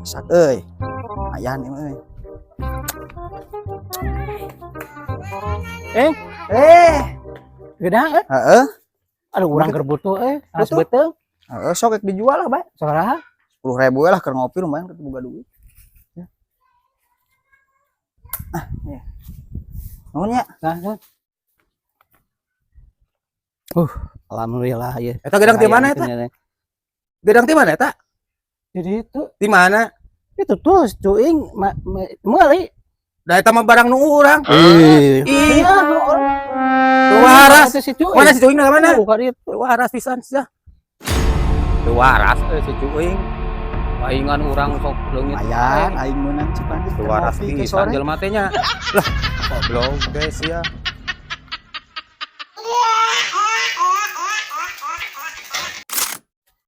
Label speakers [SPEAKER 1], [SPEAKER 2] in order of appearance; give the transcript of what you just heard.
[SPEAKER 1] Sak euy. Ayan euy.
[SPEAKER 2] Gedang
[SPEAKER 1] Heeh.
[SPEAKER 2] aduh urang keur butuh anas beuteung
[SPEAKER 1] Heeh, sok rek dijual lah, Bae.
[SPEAKER 2] sabaraha
[SPEAKER 1] 10.000 we lah keur ngopi lumayan keur boga duit. Ya. Ya. Nuhun nya.
[SPEAKER 2] nah alhamdulillah ya
[SPEAKER 1] Eta gedang di mana eta? Gedang di mana eta?
[SPEAKER 2] jadi itu
[SPEAKER 1] Di mana?
[SPEAKER 2] itu tuh cuing meuli
[SPEAKER 1] Da eta mah barang nu urang.
[SPEAKER 2] iya
[SPEAKER 1] Teu waras.
[SPEAKER 2] si cuing
[SPEAKER 1] Mana si cuing na mana?
[SPEAKER 2] bukan itu
[SPEAKER 1] Teu waras pisan sia. Teu waras si cuing.
[SPEAKER 3] Paingan urang sok leungit.
[SPEAKER 1] Ayan aing meunang cipan
[SPEAKER 3] Teu waras pisan jelema teh nya. Lah, goblok guys ya.